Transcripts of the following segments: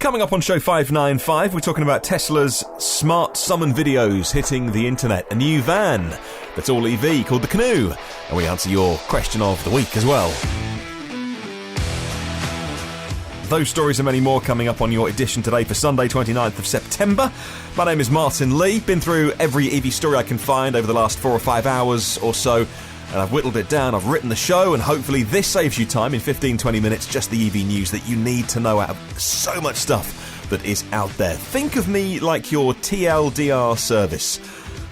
Coming up on show 595, we're talking about Tesla's smart summon videos hitting the internet, a new van that's all EV called the Canoo, and we answer your question of the week as well. Those stories and many more coming up on your edition today for Sunday 29th of September. My name is Martyn Lee. Been through every EV story I can find over the last 4 or 5 hours or so, and I've whittled it down, I've written the show, and hopefully this saves you time in 15-20 minutes, just the EV news that you need to know out of so much stuff that is out there. Think of me like your TLDR service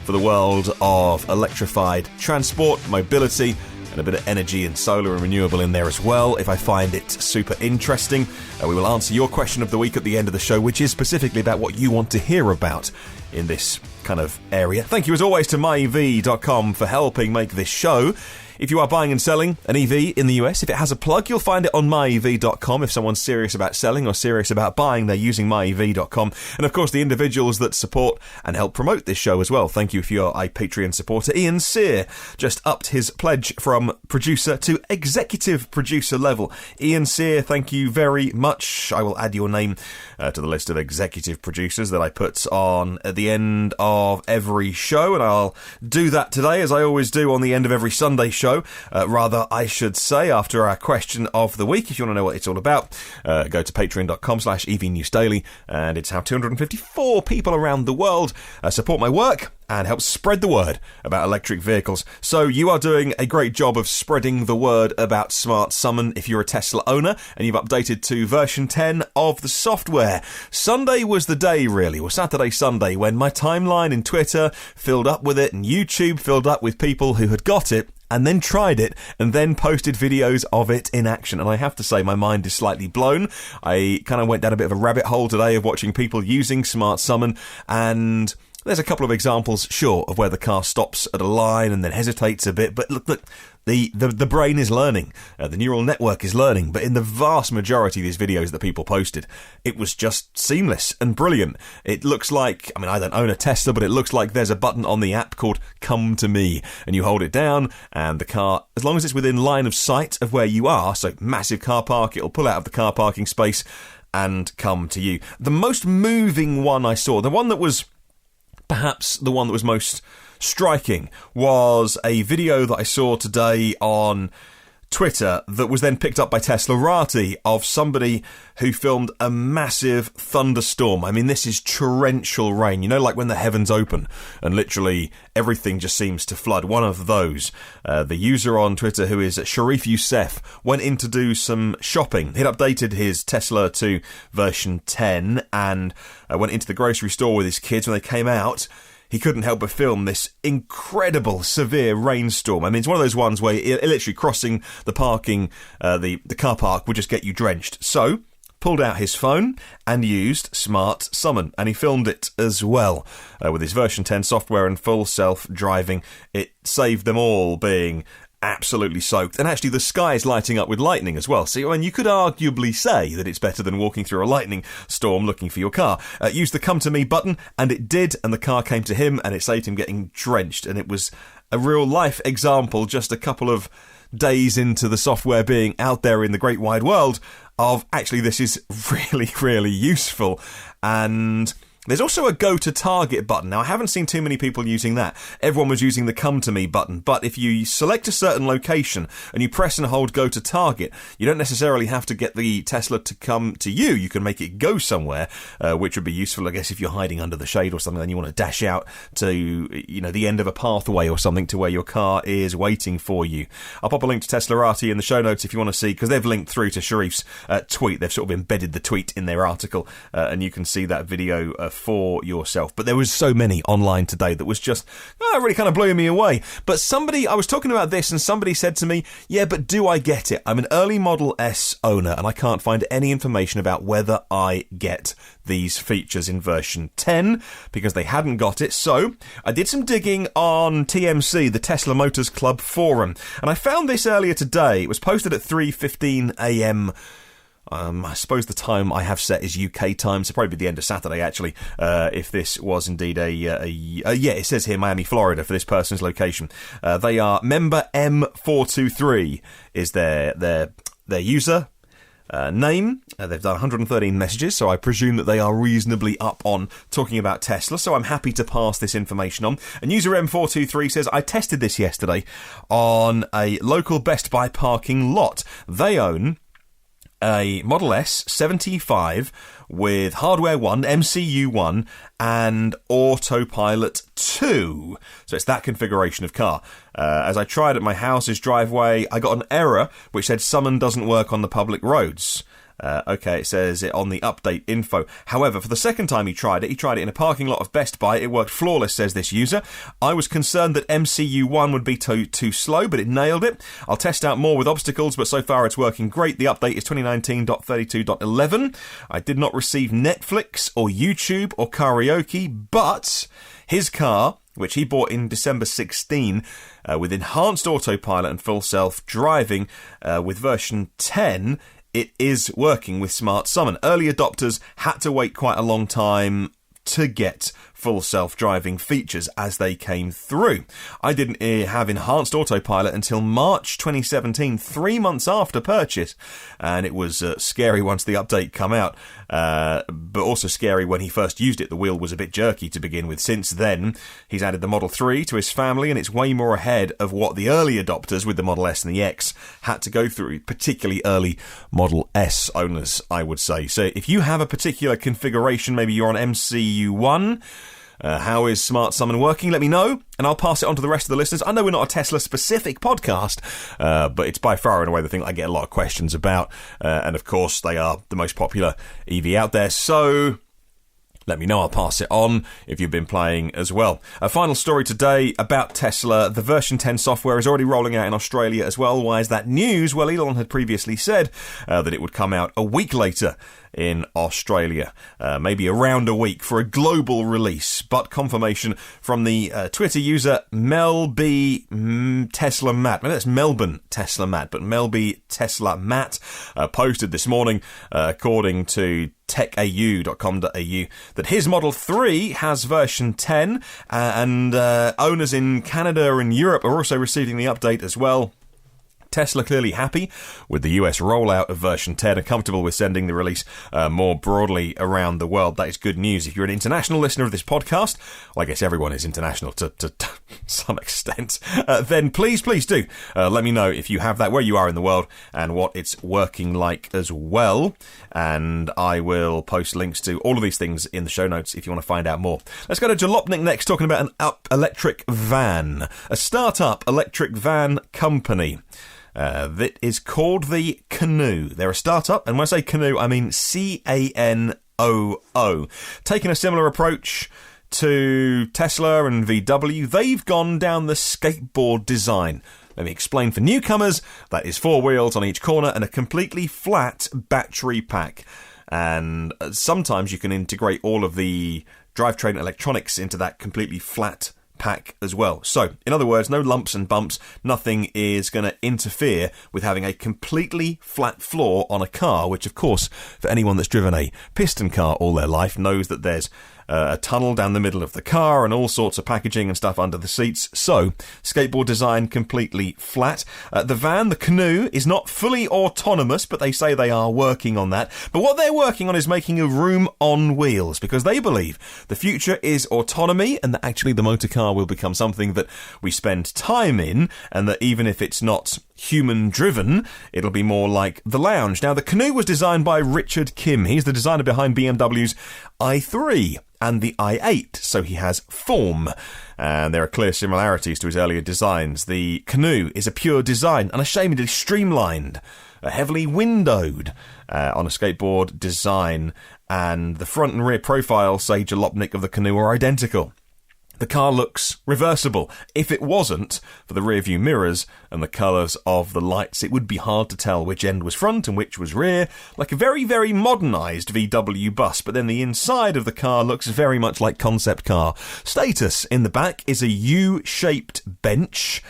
for the world of electrified transport, mobility, and a bit of energy and solar and renewable in there as well, if I find it super interesting. We will answer your question of the week at the end of the show, which is specifically about what you want to hear about in this kind of area. Thank you as always to myev.com for helping make this show. If you are buying and selling an EV in the US, if it has a plug, you'll find it on myev.com. If someone's serious about selling or serious about buying, they're using myev.com. And of course, the individuals that support and help promote this show as well. Thank you if you're a Patreon supporter. Ian Sear just upped his pledge from producer to executive producer level. Ian Sear, thank you very much. I will add your name to the list of executive producers that I put on at the end of every show, and I'll do that today, as I always do on the end of every Sunday show. Rather, I should say, after our question of the week. If you want to know what it's all about, go to patreon.com/evnewsdaily, and it's how 254 people around the world support my work and help spread the word about electric vehicles. So you are doing a great job of spreading the word about Smart Summon if you're a Tesla owner and you've updated to version 10 of the software. Sunday was the day, really, or Saturday, Sunday, when my timeline in Twitter filled up with it and YouTube filled up with people who had got it and then tried it, and then posted videos of it in action. And I have to say, my mind is slightly blown. I kind of went down a bit of a rabbit hole today of watching people using Smart Summon, and there's a couple of examples, sure, of where the car stops at a line and then hesitates a bit, but look, the brain is learning, the neural network is learning, but in the vast majority of these videos that people posted, it was just seamless and brilliant. It looks like, I mean, I don't own a Tesla, but it looks like there's a button on the app called Come to Me, and you hold it down, and the car, as long as it's within line of sight of where you are, so massive car park, it'll pull out of the car parking space and come to you. The most moving one I saw, the one that was perhaps the one that was most striking, was a video that I saw today on Twitter that was then picked up by Teslarati of somebody who filmed a massive thunderstorm. I mean, this is torrential rain, you know, like when the heavens open and literally everything just seems to flood. One of those. The user on Twitter, who is Sharif Youssef, went in to do some shopping. He'd updated his Tesla to version 10 and went into the grocery store with his kids. When they came out, he couldn't help but film this incredible, severe rainstorm. I mean, it's one of those ones where literally crossing the parking, the car park would just get you drenched. So, pulled out his phone and used Smart Summon, and he filmed it as well. With his version 10 software and full self-driving, it saved them all being absolutely soaked, and actually the sky is lighting up with lightning as well. So, I mean, you could arguably say that it's better than walking through a lightning storm looking for your car. Use the Come to Me button, and it did, and the car came to him, and it saved him getting drenched, and it was a real life example just a couple of days into the software being out there in the great wide world of actually this is really, really useful. And there's also a Go to Target button. Now, I haven't seen too many people using that. Everyone was using the Come to Me button, but if you select a certain location and you press and hold Go to Target, you don't necessarily have to get the Tesla to come to you. You can make it go somewhere, which would be useful, I guess, if you're hiding under the shade or something and you want to dash out to, you know, the end of a pathway or something to where your car is waiting for you. I'll pop a link to Teslarati in the show notes if you want to see, because they've linked through to Sharif's tweet. They've sort of embedded the tweet in their article, and you can see that video for yourself. But there was so many online today that was just really kind of blew me away. But I was talking about this and somebody said to me, yeah, but do I get it? I'm an early Model S owner and I can't find any information about whether I get these features in version 10 because they hadn't got it. So I did some digging on TMC, the Tesla Motors Club forum, and I found this earlier today. It was posted at 3:15 a.m. I suppose the time I have set is UK time, so probably the end of Saturday, actually, if this was indeed yeah, it says here Miami, Florida, for this person's location. They are member M423 is their user. name. They've done 113 messages, so I presume that they are reasonably up on talking about Tesla, so I'm happy to pass this information on. And user M423 says, I tested this yesterday on a local Best Buy parking lot. They own a Model S 75 with Hardware 1, MCU 1, and Autopilot 2. So it's that configuration of car. As I tried at my house's driveway, I got an error which said summon doesn't work on the public roads. Okay, it says it on the update info. However, for the second time he tried it in a parking lot of Best Buy. It worked flawless, says this user. I was concerned that MCU1 would be too slow, but it nailed it. I'll test out more with obstacles, but so far it's working great. The update is 2019.32.11. I did not receive Netflix or YouTube or karaoke, but his car, which he bought in December 16, with enhanced autopilot and full self-driving, with version 10, it is working with Smart Summon. Early adopters had to wait quite a long time to get full self-driving features as they came through. I didn't have enhanced autopilot until March 2017, 3 months after purchase, and it was scary once the update come out, but also scary when he first used it. The wheel was a bit jerky to begin with. Since then, he's added the Model 3 to his family, and it's way more ahead of what the early adopters with the Model S and the X had to go through, particularly early Model S owners, I would say. So if you have a particular configuration, maybe you're on MCU1, how is Smart Summon working? Let me know, and I'll pass it on to the rest of the listeners. I know we're not a Tesla-specific podcast, but it's by far and away the thing I get a lot of questions about, and of course they are the most popular EV out there, so let me know, I'll pass it on if you've been playing as well. A final story today about Tesla. The version 10 software is already rolling out in Australia as well. Why is that news? Well, Elon had previously said that it would come out a week later in Australia, maybe around a week for a global release, but confirmation from the Twitter user Melby Tesla Matt. Maybe that's Melbourne Tesla Matt, but Melby Tesla Matt posted this morning, according to techau.com.au, that his Model 3 has version 10, and owners in Canada and Europe are also receiving the update as well. Tesla clearly happy with the US rollout of version 10 and comfortable with sending the release more broadly around the world. That is good news. If you're an international listener of this podcast, well, I guess everyone is international to some extent, then please do let me know if you have that, where you are in the world, and what it's working like as well. And I will post links to all of these things in the show notes if you want to find out more. Let's go to Jalopnik next, talking about an electric van, a startup electric van company. That is called the Canoo. They're a startup, and when I say Canoo, I mean Canoo. Taking a similar approach to Tesla and VW, they've gone down the skateboard design. Let me explain for newcomers. That is 4 wheels on each corner and a completely flat battery pack. And sometimes you can integrate all of the drivetrain electronics into that completely flat pack as well. So, in other words, no lumps and bumps. Nothing is going to interfere with having a completely flat floor on a car, which, of course, for anyone that's driven a piston car all their life knows that there's a tunnel down the middle of the car and all sorts of packaging and stuff under the seats. So, skateboard design completely flat. The van, the Canoo, is not fully autonomous, but they say they are working on that. But what they're working on is making a room on wheels, because they believe the future is autonomy, and that actually the motor car will become something that we spend time in, and that even if it's not human driven, it'll be more like the lounge. Now, the Canoo was designed by Richard Kim. He's the designer behind BMW's i3 and the i8, so he has form, and there are clear similarities to his earlier designs. The Canoo is a pure design, unashamedly streamlined, heavily windowed on a skateboard design, and the front and rear profile, say Jalopnik, of the Canoo are identical. The car looks reversible. If it wasn't for the rear view mirrors and the colours of the lights, it would be hard to tell which end was front and which was rear, like a very, very modernised VW bus. But then the inside of the car looks very much like concept car. Status in the back is a U-shaped bench.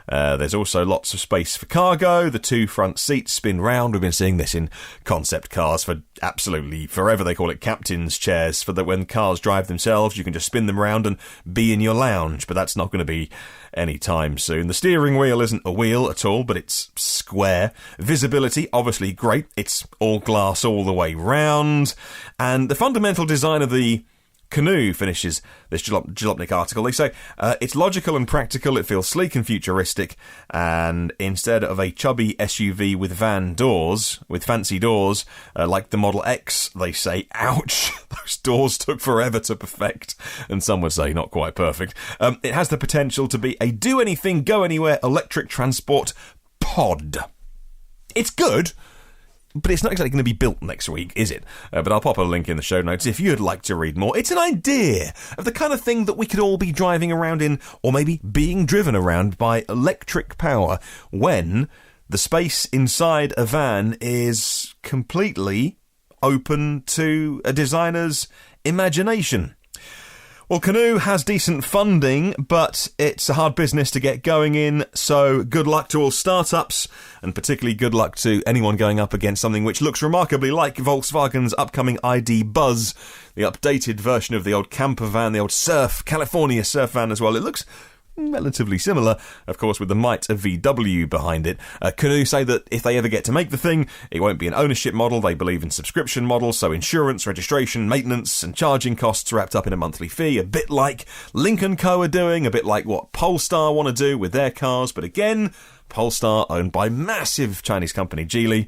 There's also lots of space for cargo. The 2 front seats spin round. We've been seeing this in concept cars for absolutely forever. They call it captain's chairs, for that when cars drive themselves, you can just spin them round and be in your lounge. But that's not going to be any time soon. The steering wheel isn't a wheel at all, but it's square. Visibility, obviously great. It's all glass all the way round. And the fundamental design of the Canoo finishes this Jalopnik article. They say, it's logical and practical, it feels sleek and futuristic, and instead of a chubby SUV with van doors, with fancy doors, like the Model X, they say, ouch, those doors took forever to perfect, and some would say not quite perfect. It has the potential to be a do-anything, go-anywhere electric transport pod. It's good, but it's not exactly going to be built next week, is it? But I'll pop a link in the show notes if you'd like to read more. It's an idea of the kind of thing that we could all be driving around in, or maybe being driven around by electric power, when the space inside a van is completely open to a designer's imagination. Well, Canoo has decent funding, but it's a hard business to get going in, so good luck to all startups, and particularly good luck to anyone going up against something which looks remarkably like Volkswagen's upcoming ID Buzz, the updated version of the old camper van, the old California surf van as well. It looks relatively similar, of course, with the might of VW behind it. Canoo say that if they ever get to make the thing, it won't be an ownership model. They believe in subscription models, so insurance, registration, maintenance and charging costs wrapped up in a monthly fee, a bit like Lynk & Co are doing, a bit like what Polestar want to do with their cars. But again, Polestar owned by massive Chinese company Geely.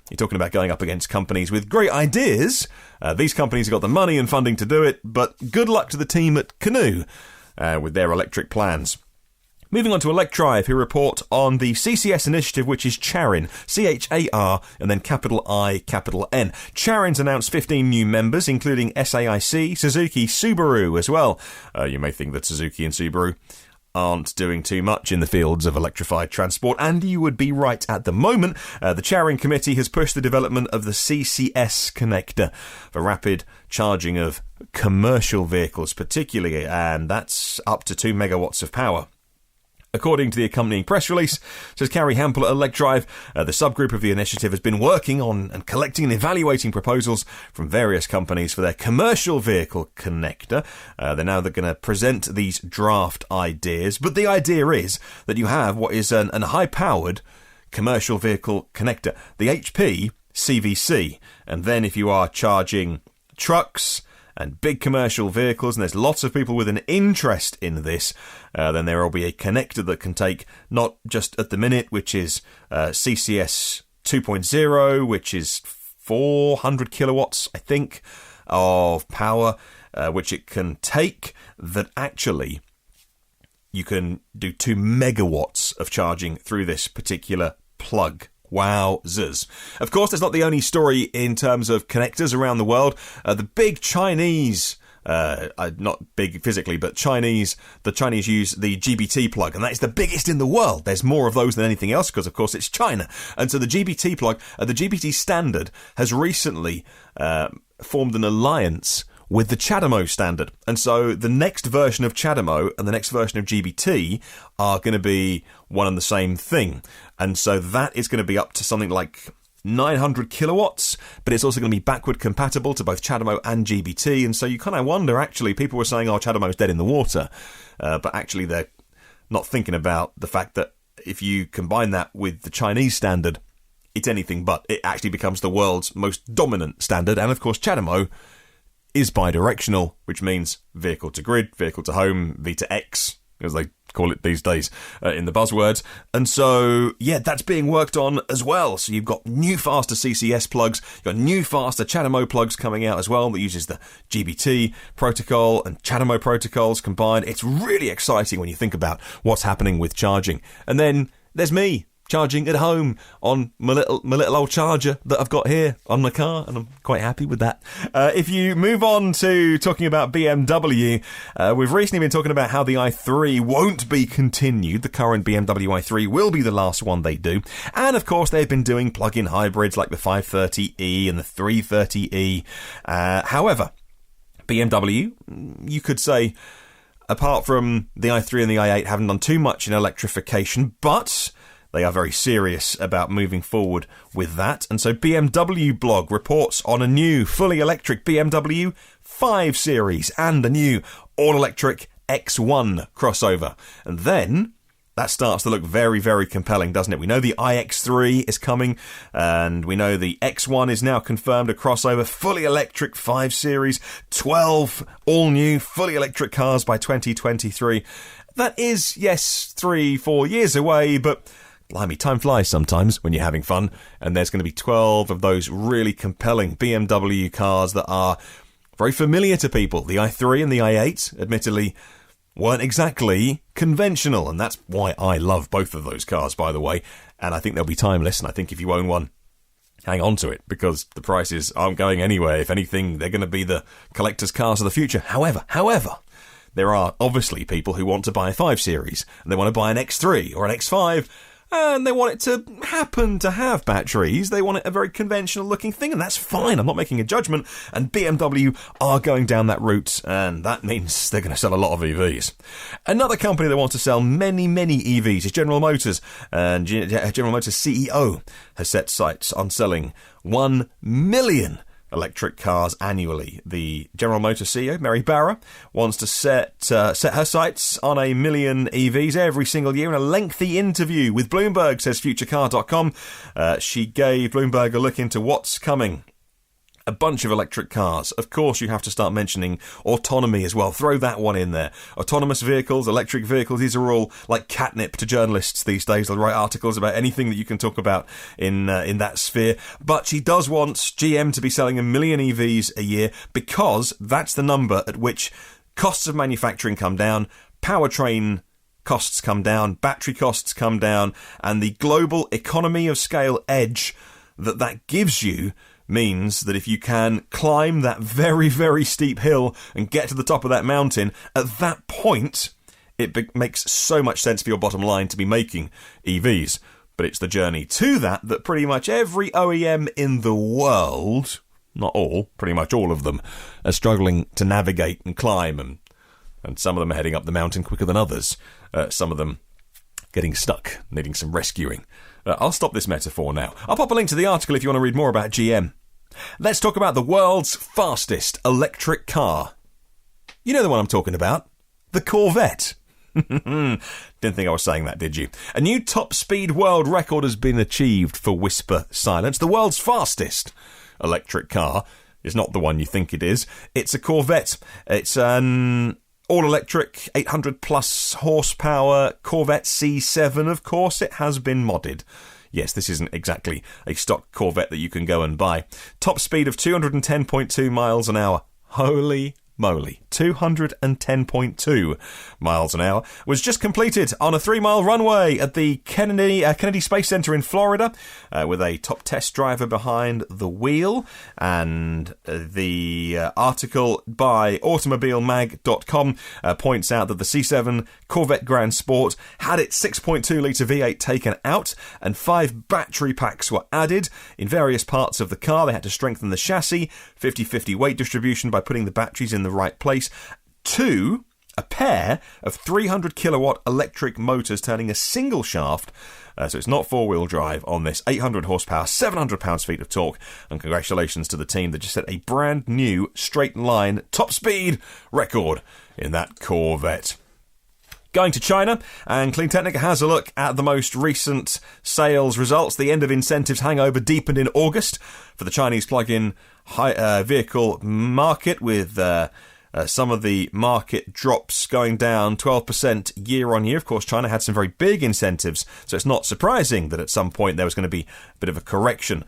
You're talking about going up against companies with great ideas. These companies have got the money and funding to do it, but good luck to the team at Canoo with their electric plans. Moving on to Electrive, who report on the CCS initiative, which is CHARIN, C-H-A-R, and then capital I, capital N. CHARIN's announced 15 new members, including SAIC, Suzuki, Subaru as well. You may think that Suzuki and Subaru aren't doing too much in the fields of electrified transport, and you would be right at the moment. The CHARIN committee has pushed the development of the CCS connector for rapid charging of commercial vehicles particularly, and that's up to 2 megawatts of power. According to the accompanying press release, says Carrie Hampel at Electrive, the subgroup of the initiative has been working on and collecting and evaluating proposals from various companies for their commercial vehicle connector. They're going to present these draft ideas, but the idea is that you have what is an high-powered commercial vehicle connector, the HP CVC, and then if you are charging trucks and big commercial vehicles, and there's lots of people with an interest in this, then there will be a connector that can take not just at the minute, which is CCS 2.0, which is 400 kilowatts, I think, of power, which it can take, that actually you can do 2 megawatts of charging through this particular plug. Wowzers. Of course, that's not the only story in terms of connectors around the world. The big Chinese, not big physically, but the Chinese use the GBT plug, and that is the biggest in the world. There's more of those than anything else because, of course, it's China. And so the GBT plug, the GBT standard, has recently formed an alliance with the CHAdeMO standard. And so the next version of CHAdeMO and the next version of GBT are going to be one and the same thing. And so that is going to be up to something like 900 kilowatts, but it's also going to be backward compatible to both CHAdeMO and GBT. And so you kind of wonder, actually, people were saying, oh, CHAdeMO's dead in the water. But actually they're not thinking about the fact that if you combine that with the Chinese standard, it's anything but. It actually becomes the world's most dominant standard. And of course, CHAdeMO is bidirectional, which means vehicle to grid, vehicle to home, V2X, as they call it these days in the buzzwords. And so, yeah, that's being worked on as well. So you've got new, faster CCS plugs, you've got new, faster CHAdeMO plugs coming out as well that uses the GBT protocol and CHAdeMO protocols combined. It's really exciting when you think about what's happening with charging. And then there's me, charging at home on my little old charger that I've got here on my car, and I'm quite happy with that. If you move on to talking about BMW, we've recently been talking about how the i3 won't be continued. The current BMW i3 will be the last one they do. And of course, they've been doing plug-in hybrids like the 530e and the 330e. However, BMW, you could say, apart from the i3 and the i8, haven't done too much in electrification, but they are very serious about moving forward with that. And so BMW blog reports on a new fully electric BMW 5 Series and a new all-electric X1 crossover. And then that starts to look very, very compelling, doesn't it? We know the iX3 is coming, and we know the X1 is now confirmed, a crossover, fully electric 5 Series, 12 all-new, fully electric cars by 2023. That is, yes, 3-4 years away, but blimey, time flies sometimes when you're having fun, and there's going to be 12 of those really compelling BMW cars that are very familiar to people. The i3 and the i8, admittedly, weren't exactly conventional, and that's why I love both of those cars, by the way, and I think they'll be timeless, and I think if you own one, hang on to it, because the prices aren't going anywhere. If anything, they're going to be the collector's cars of the future. However, there are obviously people who want to buy a 5 Series, and they want to buy an X3 or an X5, and they want it to happen to have batteries. They want it a very conventional looking thing, and that's fine. I'm not making a judgment. And BMW are going down that route, and that means they're going to sell a lot of EVs. Another company that wants to sell many, many EVs is General Motors. And General Motors CEO has set sights on selling 1 million electric cars annually. The General Motors CEO, Mary Barra, wants to set her sights on 1 million EVs every single year in a lengthy interview with Bloomberg, says futurecar.com. She gave Bloomberg a look into what's coming. A bunch of electric cars. Of course, you have to start mentioning autonomy as well. Throw that one in there. Autonomous vehicles, electric vehicles, these are all like catnip to journalists these days. They'll write articles about anything that you can talk about in that sphere. But she does want GM to be selling 1 million EVs a year, because that's the number at which costs of manufacturing come down, powertrain costs come down, battery costs come down, and the global economy of scale edge that gives you means that if you can climb that very, very steep hill and get to the top of that mountain, at that point, it makes so much sense for your bottom line to be making EVs. But it's the journey to that pretty much every OEM in the world, not all, pretty much all of them, are struggling to navigate and climb, and some of them are heading up the mountain quicker than others. Some of them getting stuck, needing some rescuing. I'll stop this metaphor now. I'll pop a link to the article if you want to read more about GM. Let's talk about the world's fastest electric car. You know the one I'm talking about. The Corvette. Didn't think I was saying that, did you? A new top speed world record has been achieved for Whisper Silence. The world's fastest electric car is not the one you think it is. It's a Corvette. It's an all-electric, 800-plus horsepower Corvette C7. Of course, it has been modded. Yes, this isn't exactly a stock Corvette that you can go and buy. Top speed of 210.2 miles an hour. Holy moly, 210.2 miles an hour was just completed on a 3-mile runway at the Kennedy Space Center in Florida, with a top test driver behind the wheel. And the article by automobilemag.com points out that the C7 Corvette Grand Sport had its 6.2-litre V8 taken out, and 5 battery packs were added in various parts of the car. They had to strengthen the chassis, 50-50 weight distribution by putting the batteries in the right place, to a pair of 300 kilowatt electric motors turning a single shaft, so it's not four-wheel drive on this, 800 horsepower, 700 pounds-feet of torque, and congratulations to the team that just set a brand new straight line top speed record in that Corvette. Going to China, and Clean Technica has a look at the most recent sales results. The end of incentives hangover deepened in August for the Chinese plug-in vehicle market, with some of the market drops going down 12% year on year. Of course, China had some very big incentives, so it's not surprising that at some point there was going to be a bit of a correction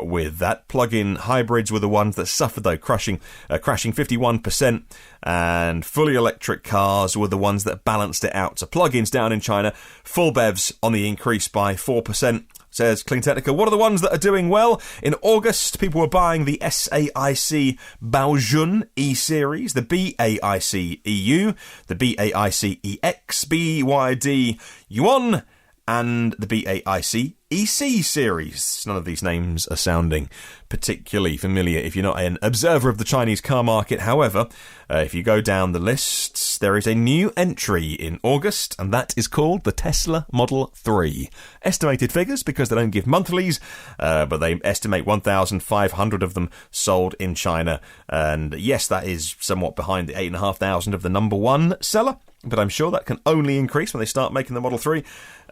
with that. Plug-in hybrids were the ones that suffered, though, crashing 51%, and fully electric cars were the ones that balanced it out. So plug-ins down in China, full BEVs on the increase by 4%. Says Clean Technica. What are the ones that are doing well? In August, people were buying the SAIC Baojun E-Series, the BAIC EU, the BAIC EX, BYD Yuan, and the BAIC EC series. None of these names are sounding particularly familiar if you're not an observer of the Chinese car market. However, if you go down the lists, there is a new entry in August, and that is called the Tesla Model 3. Estimated figures, because they don't give monthlies, but they estimate 1,500 of them sold in China. And yes, that is somewhat behind the 8,500 of the number one seller, but I'm sure that can only increase when they start making the Model 3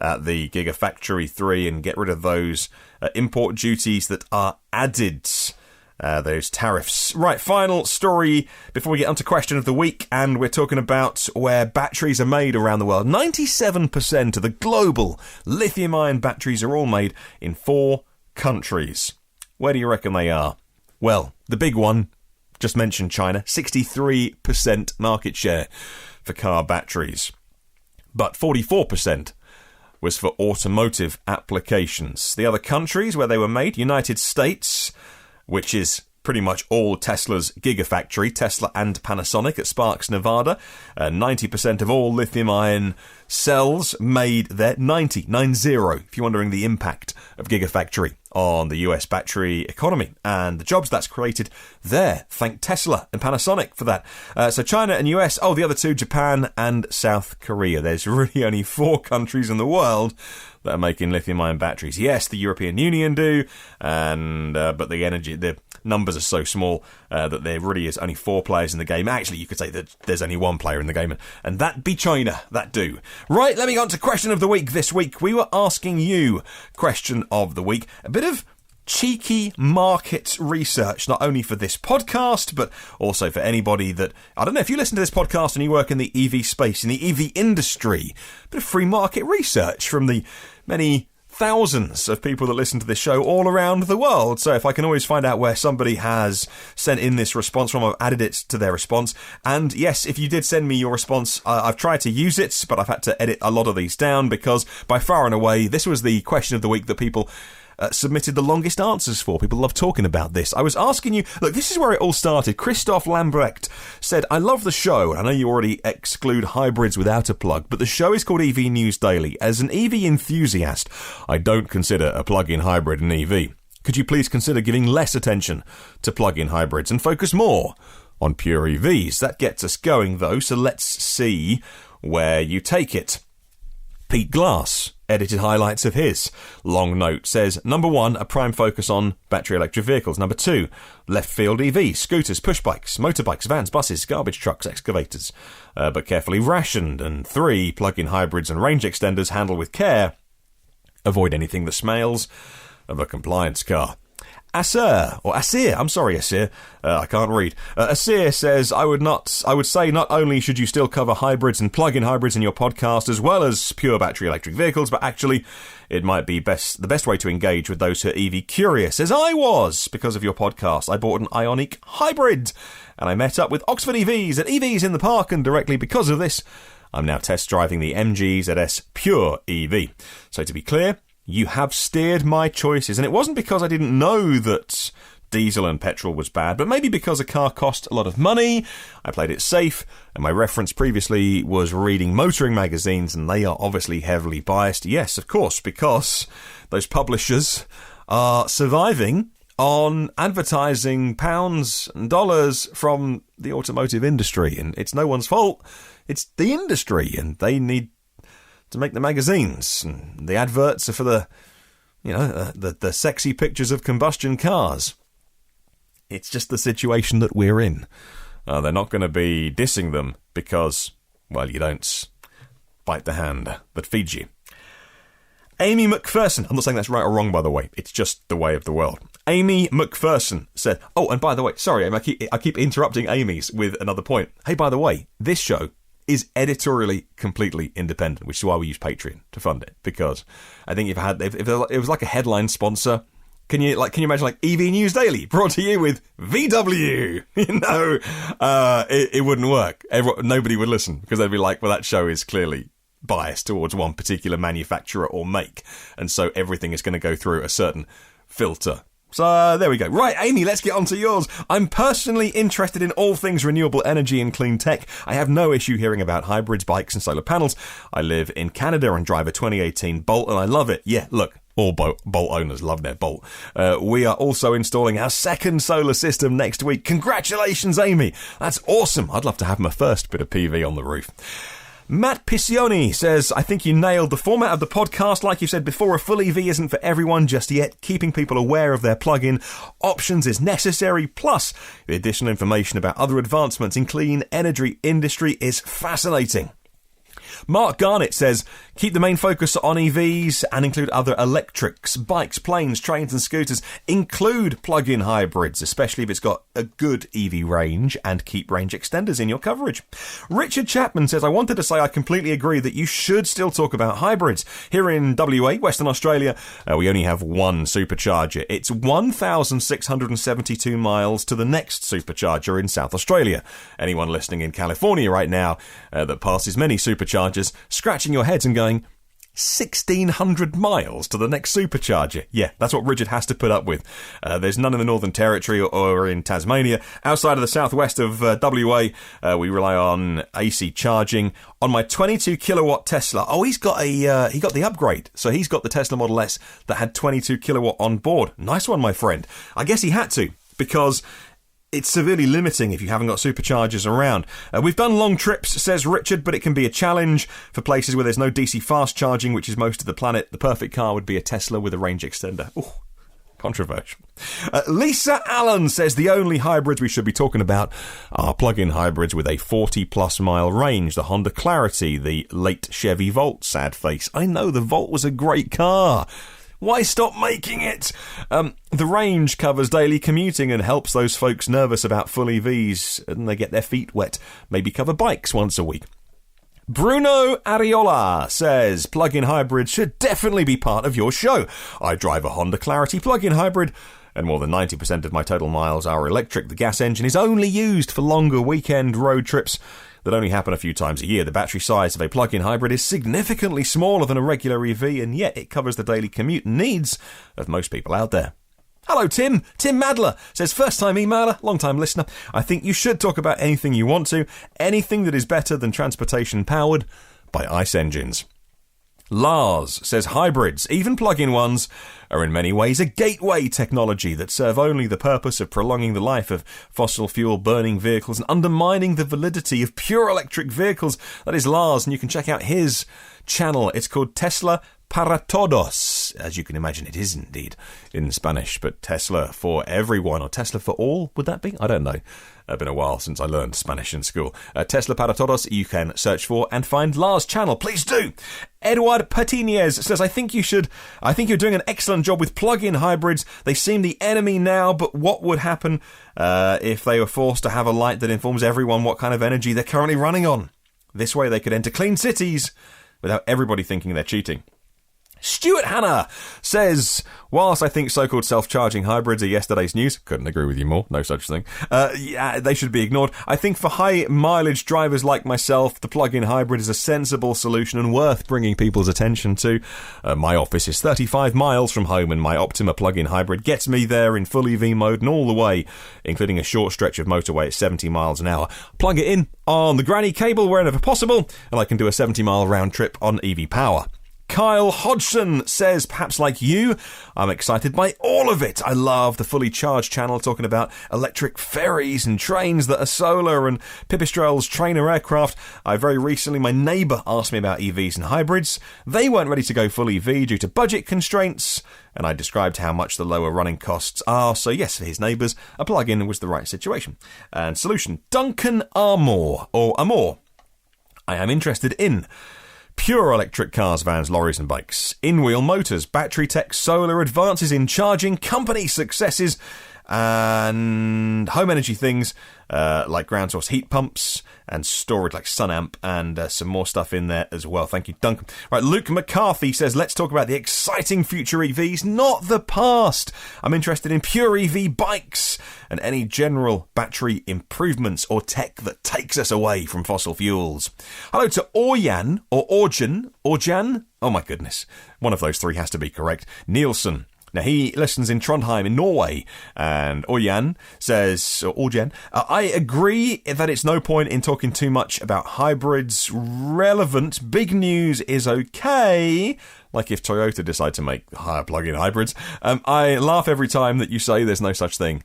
at the Gigafactory 3 and get rid of those import duties that are added, those tariffs. Right, final story before we get onto question of the week, and we're talking about where batteries are made around the world. 97% of the global lithium-ion batteries are all made in 4 countries. Where do you reckon they are? Well, the big one, just mentioned China, 63% market share for car batteries. But 44% was for automotive applications. The other countries where they were made, United States, which is pretty much all Tesla's Gigafactory, Tesla and Panasonic at Sparks, Nevada. 90% of all lithium-ion cells made there. 90, if you're wondering the impact of Gigafactory on the US battery economy and the jobs that's created there. Thank Tesla and Panasonic for that. So China and US, the other two, Japan and South Korea. There's really only 4 countries in the world that are making lithium-ion batteries. Yes, the European Union do, and but the numbers are so small that there really is only 4 players in the game. Actually, you could say that there's only 1 player in the game, and that be China. That do. Right, let me go on to question of the week. This week, we were asking you question of the week. A bit of cheeky market research, not only for this podcast, but also for anybody that, I don't know, if you listen to this podcast and you work in the EV space, in the EV industry, a bit of free market research from the many thousands of people that listen to this show all around the world. So if I can always find out where somebody has sent in this response from, I've added it to their response. And yes, if you did send me your response, I've tried to use it, but I've had to edit a lot of these down because by far and away, this was the question of the week that people submitted the longest answers for. People love talking about this. I was asking you, look, this is where it all started. Christoph Lambrecht said, I love the show. I know you already exclude hybrids without a plug, but the show is called EV News Daily. As an EV enthusiast, I don't consider a plug-in hybrid an EV. Could you please consider giving less attention to plug-in hybrids and focus more on pure EVs? That gets us going, though, so let's see where you take it. Pete Glass edited highlights of his long note says, number 1, a prime focus on battery electric vehicles. Number 2, left field EVs, scooters, push bikes, motorbikes, vans, buses, garbage trucks, excavators, but carefully rationed. And 3, plug-in hybrids and range extenders handled with care. Avoid anything that smells of a compliance car. Asir, I can't read. Asir says, I would say not only should you still cover hybrids and plug-in hybrids in your podcast as well as pure battery electric vehicles, but actually it might be the best way to engage with those who are EV curious, as I was. Because of your podcast, I bought an Ioniq hybrid, and I met up with Oxford EVs at EVs in the Park, and directly because of this, I'm now test driving the MG ZS Pure EV. So to be clear, you have steered my choices, and it wasn't because I didn't know that diesel and petrol was bad, but maybe because a car cost a lot of money. I played it safe, and my reference previously was reading motoring magazines, and they are obviously heavily biased. Yes, of course, because those publishers are surviving on advertising pounds and dollars from the automotive industry, and it's no one's fault. It's the industry, and they need to make the magazines, and the adverts are for the sexy pictures of combustion cars. It's just the situation that we're in. They're not going to be dissing them because, well, you don't bite the hand that feeds you. Amy McPherson, I'm not saying that's right or wrong, by the way, it's just the way of the world. Amy McPherson said, oh, and by the way, sorry, I keep interrupting Amy's with another point. Hey, by the way, this show is editorially completely independent, which is why we use Patreon to fund it. Because I think if it was like a headline sponsor, can you imagine like EV News Daily brought to you with VW? It wouldn't work. Nobody would listen because they'd be like, well, that show is clearly biased towards one particular manufacturer or make, and so everything is going to go through a certain filter So there we go. Right, Amy, let's get on to yours. I'm personally interested in all things renewable energy and clean tech. I have no issue hearing about hybrids, bikes and solar panels. I live in Canada and drive a 2018 Bolt and I love it. Yeah, look, all Bolt owners love their Bolt. We are also installing our second solar system next week. Congratulations, Amy. That's awesome. I'd love to have my first bit of PV on the roof. Matt Piccioni says, I think you nailed the format of the podcast. Like you said before, a full EV isn't for everyone just yet. Keeping people aware of their plug-in options is necessary. Plus, the additional information about other advancements in clean energy industry is fascinating. Mark Garnett says, keep the main focus on EVs and include other electrics, bikes, planes, trains and scooters. Include plug-in hybrids, especially if it's got a good EV range, and keep range extenders in your coverage. Richard Chapman says, I wanted to say I completely agree that you should still talk about hybrids. Here in WA, Western Australia, we only have one supercharger. It's 1,672 miles to the next supercharger in South Australia. Anyone listening in California right now that passes many superchargers, scratching your heads and going, 1,600 miles to the next supercharger. Yeah, that's what Richard has to put up with. There's none in the Northern Territory or in Tasmania. Outside of the southwest of WA, we rely on AC charging. On my 22 kilowatt Tesla, he got the upgrade. So he's got the Tesla Model S that had 22 kilowatt on board. Nice one, my friend. I guess he had to, because it's severely limiting if you haven't got superchargers around. We've done long trips, says Richard, but it can be a challenge for places where there's no DC fast charging, which is most of the planet. The perfect car would be a Tesla with a range extender. Ooh, controversial. Lisa Allen says the only hybrids we should be talking about are plug-in hybrids with a 40-plus mile range. The Honda Clarity, the late Chevy Volt, sad face. I know, the Volt was a great car. Why stop making it? The range covers daily commuting and helps those folks nervous about full EVs and they get their feet wet. Maybe cover bikes once a week. Bruno Ariola says plug-in hybrids should definitely be part of your show. I drive a Honda Clarity plug-in hybrid and more than 90% of my total miles are electric. The gas engine is only used for longer weekend road trips that only happen a few times a year. The battery size of a plug-in hybrid is significantly smaller than a regular EV, and yet it covers the daily commute needs of most people out there. Hello, Tim. Tim Madler says, first-time emailer, long-time listener. I think you should talk about anything you want to, anything that is better than transportation powered by ICE engines. Lars says hybrids, even plug-in ones, are in many ways a gateway technology that serve only the purpose of prolonging the life of fossil fuel burning vehicles and undermining the validity of pure electric vehicles. That is Lars, and you can check out his channel. It's called Tesla para Todos. As you can imagine, it is indeed in Spanish, but Tesla for everyone, or Tesla for all, would that be? I don't know. It's been a while since I learned Spanish in school. Tesla para Todos, you can search for and find Lars' channel. Please do. Eduard Patinez says, I think you're doing an excellent job with plug-in hybrids. They seem the enemy now, but what would happen if they were forced to have a light that informs everyone what kind of energy they're currently running on? This way they could enter clean cities without everybody thinking they're cheating. Stuart Hanna says, whilst I think so-called self-charging hybrids are yesterday's news, couldn't agree with you more, no such thing, they should be ignored. I think for high-mileage drivers like myself, the plug-in hybrid is a sensible solution and worth bringing people's attention to. My office is 35 miles from home and my Optima plug-in hybrid gets me there in full EV mode and all the way, including a short stretch of motorway at 70 miles an hour. Plug it in on the granny cable wherever possible, and I can do a 70-mile round trip on EV power. Kyle Hodgson says, perhaps like you, I'm excited by all of it. I love the Fully Charged channel talking about electric ferries and trains that are solar and Pipistrel's trainer aircraft. Very recently, my neighbour asked me about EVs and hybrids. They weren't ready to go full EV due to budget constraints, and I described how much the lower running costs are. So yes, for his neighbours, a plug-in was the right situation. And solution, Duncan Armour, or Amor. I am interested in pure electric cars, vans, lorries and bikes, in-wheel motors, battery tech, solar advances in charging, company successes and home energy things like ground source heat pumps and storage like SunAmp and some more stuff in there as well. Thank you, Duncan. Right, Luke McCarthy says, let's talk about the exciting future EVs, not the past. I'm interested in pure EV bikes and any general battery improvements or tech that takes us away from fossil fuels. Hello to Orjan, or Orjan. Oh my goodness. One of those three has to be correct. Nielsen. Now, he listens in Trondheim in Norway, and Orjan says, I agree that it's no point in talking too much about hybrids. Relevant big news is okay, like if Toyota decide to make higher plug-in hybrids. I laugh every time that you say there's no such thing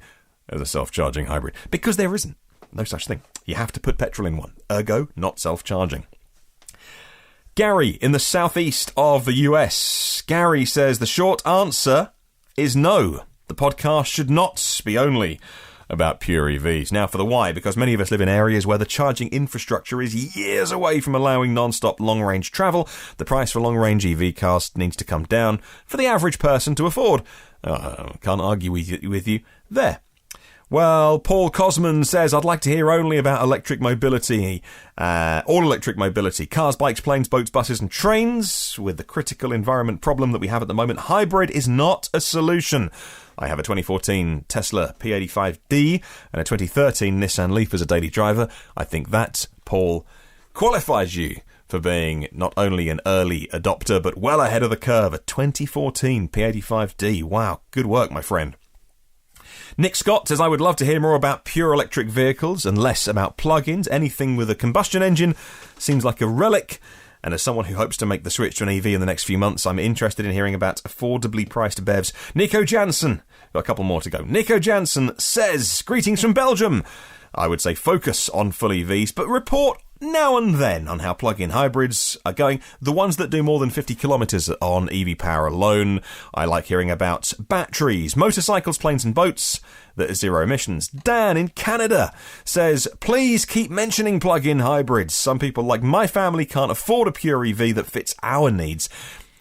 as a self-charging hybrid, because there isn't. No such thing. You have to put petrol in one, ergo not self-charging. Gary in the southeast of the US. Gary says the short answer is no. The podcast should not be only about pure EVs. Now for the why, because many of us live in areas where the charging infrastructure is years away from allowing non-stop long-range travel. The price for long-range EV cars needs to come down for the average person to afford. Can't argue with you there. Well, Paul Cosman says, I'd like to hear only about electric mobility, all electric mobility, cars, bikes, planes, boats, buses and trains. With the critical environment problem that we have at the moment, hybrid is not a solution. I have a 2014 Tesla P85D and a 2013 Nissan Leaf as a daily driver. I think that, Paul, qualifies you for being not only an early adopter, but well ahead of the curve. A 2014 P85D. Wow, good work, my friend. Nick Scott says, I would love to hear more about pure electric vehicles and less about plug-ins. Anything with a combustion engine seems like a relic. And as someone who hopes to make the switch to an EV in the next few months, I'm interested in hearing about affordably priced BEVs. Nico Jansen, got a couple more to go. Nico Jansen says, greetings from Belgium. I would say focus on full EVs, but report now and then on how plug-in hybrids are going. The ones that do more than 50 kilometres on EV power alone. I like hearing about batteries, motorcycles, planes and boats that are zero emissions. Dan in Canada says, please keep mentioning plug-in hybrids. Some people like my family can't afford a pure EV that fits our needs.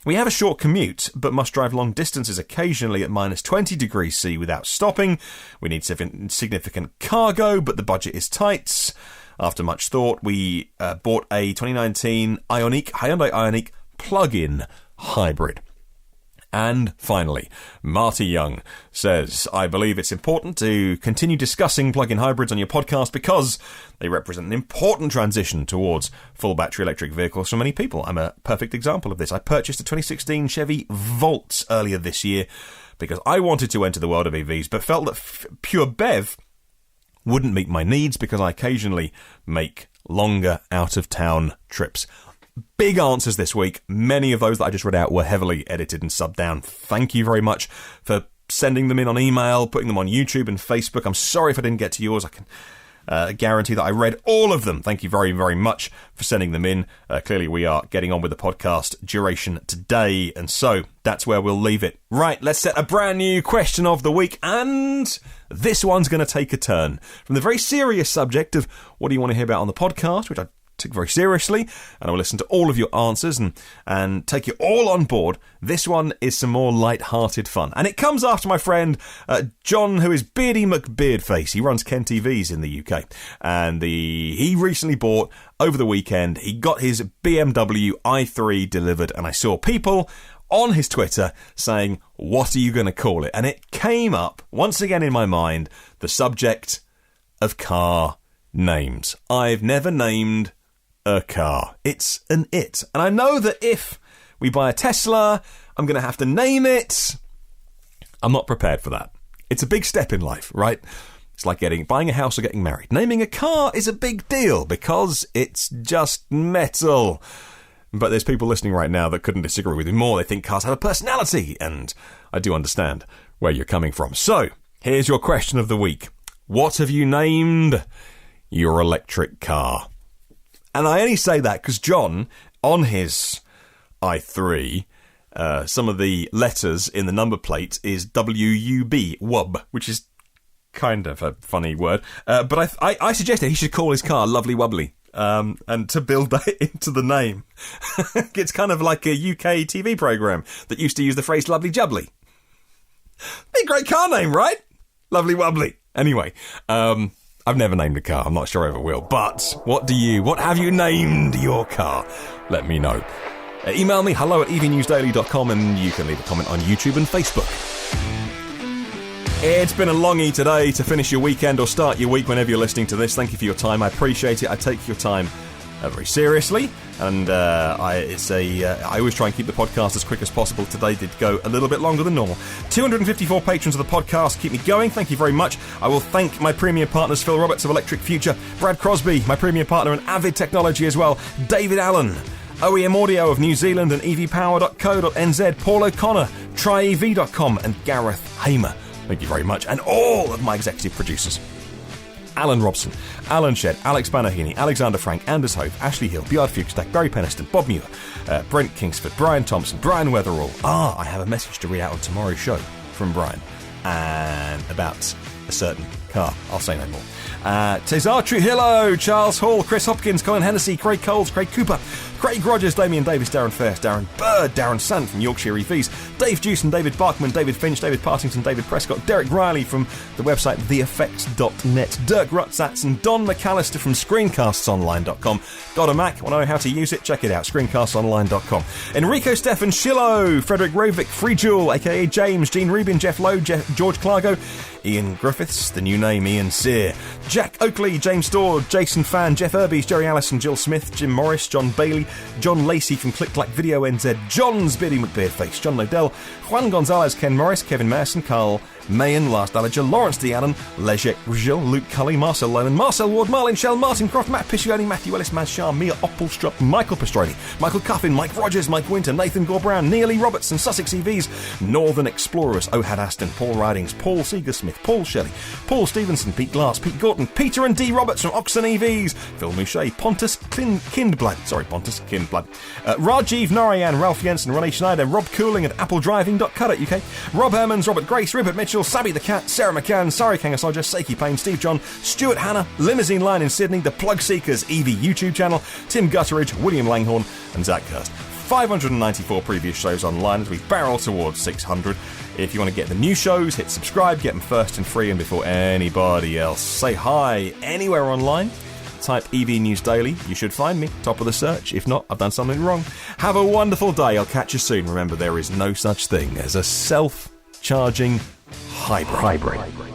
We have a short commute, but must drive long distances occasionally at minus 20 degrees C without stopping. We need significant cargo, but the budget is tight. After much thought, we bought a 2019 Hyundai Ioniq plug-in hybrid. And finally, Marty Young says, I believe it's important to continue discussing plug-in hybrids on your podcast because they represent an important transition towards full battery electric vehicles for many people. I'm a perfect example of this. I purchased a 2016 Chevy Volt earlier this year because I wanted to enter the world of EVs, but felt that pure BEV wouldn't meet my needs because I occasionally make longer out-of-town trips. Big answers this week. Many of those that I just read out were heavily edited and subbed down. Thank you very much for sending them in on email, putting them on YouTube and Facebook. I'm sorry if I didn't get to yours. I can guarantee that I read all of them. Thank you very, very much for sending them in. Clearly, we are getting on with the podcast duration today, and so that's where we'll leave it. Right, let's set a brand new question of the week, and this one's going to take a turn from the very serious subject of what do you want to hear about on the podcast, which I took very seriously, and I will listen to all of your answers and take you all on board. This one is some more light-hearted fun, and it comes after my friend John, who is Beardy McBeardface. He runs Ken TVs in the UK, and he recently bought over the weekend. He got his BMW i3 delivered, and I saw people on his Twitter saying, "What are you going to call it?" And it came up once again in my mind, the subject of car names. I've never named a car. It's an it. And I know that if we buy a Tesla, I'm going to have to name it. I'm not prepared for that. It's a big step in life, right? It's like buying a house or getting married. Naming a car is a big deal because it's just metal. But there's people listening right now that couldn't disagree with me more. They think cars have a personality, and I do understand where you're coming from. So, here's your question of the week. What have you named your electric car? And I only say that because John, on his i3, some of the letters in the number plate is WUB, WUB, which is kind of a funny word. But I suggested he should call his car Lovely Wubbly, and to build that into the name. It's kind of like a UK TV programme that used to use the phrase Lovely Jubbly. Be a great car name, right? Lovely Wubbly. Anyway, I've never named a car. I'm not sure I ever will. But what have you named your car? Let me know. Email me, hello@evnewsdaily.com, and you can leave a comment on YouTube and Facebook. It's been a longie today to finish your weekend or start your week whenever you're listening to this. Thank you for your time. I appreciate it. I take your time very seriously, and I always try and keep the podcast as quick as possible. Today did go a little bit longer than normal. 254 patrons of the podcast keep me going. Thank you very much. I will thank my premium partners, Phil Roberts of Electric Future, Brad Crosby, my premium partner in Avid Technology as well, David Allen, OEM Audio of New Zealand and evpower.co.nz, Paul O'Connor, tryev.com, and Gareth Hamer. Thank you very much. And all of my executive producers: Alan Robson, Alan Shedd, Alex Banahini, Alexander Frank, Anders Hove, Ashley Hill, Björn Fuchstak, Barry Penniston, Bob Muir, Brent Kingsford, Brian Thompson, Brian Weatherall. I have a message to read out on tomorrow's show from Brian, and about a certain car. I'll say no more. Cesar Trujillo, Charles Hall, Chris Hopkins, Colin Hennessy, Craig Coles, Craig Cooper, Craig Rogers, Damien Davis, Darren Fairst, Darren Bird, Darren Sant from Yorkshire EVs, Dave Jewson, David Barkman, David Finch, David Partington, David Prescott, Derek Riley from the website theeffects.net, Dirk Rutzatz, and Don McAllister from screencastsonline.com. Got a Mac? Want to know how to use it? Check it out, screencastsonline.com. Enrico Stefan Shillo, Frederick Rovic, Free Jewel, aka James, Gene Rubin, Jeff Lowe, George Clargo, Ian Griffiths, the new name Ian Sear, Jack Oakley, James Storr, Jason Fan, Jeff Irbies, Jerry Allison, Jill Smith, Jim Morris, John Bailey, John Lacey from Click Clack Video NZ, John's Biddy McBeardface, John Lodell, Juan Gonzalez, Ken Morris, Kevin Masson, Carl Mayan, Lars Dallager, Lawrence Deannan, Lejek Rugil, Luke Cully, Marcel Lohman, Marcel Ward, Marlin Shell, Martin Croft, Matt Piscioni, Matthew Ellis, Maz Shah, Mia Oppelstrup, Michael Pastroni, Michael Cuffin, Mike Rogers, Mike Winter, Nathan Gore Brown, Neil E. Robertson, Sussex EVs, Northern Explorers, Ohad Aston, Paul Ridings, Paul Seegersmith, Paul Shelley, Paul Stevenson, Pete Glass, Pete Gorton, Peter and D. Roberts from Oxon EVs, Phil Mouchet, Pontus Kindblad, Rajiv Narayan, Ralph Jensen, Ronnie Schneider, Rob Cooling at appledriving.co.uk, Rob Hermans, Robert Grace, Rupert Mitchell, Sabby the Cat, Sarah McCann, Sari Kangasoja, Seiki Payne, Steve John, Stuart Hanna, Limousine Line in Sydney, the Plug Seekers EV YouTube channel, Tim Gutteridge, William Langhorn, and Zach Hurst. 594 previous shows online as we barrel towards 600. If you want to get the new shows, hit subscribe, get them first and free and before anybody else. Say hi anywhere online. Type EV News Daily. You should find me, top of the search. If not, I've done something wrong. Have a wonderful day. I'll catch you soon. Remember, there is no such thing as a self-charging hybrid.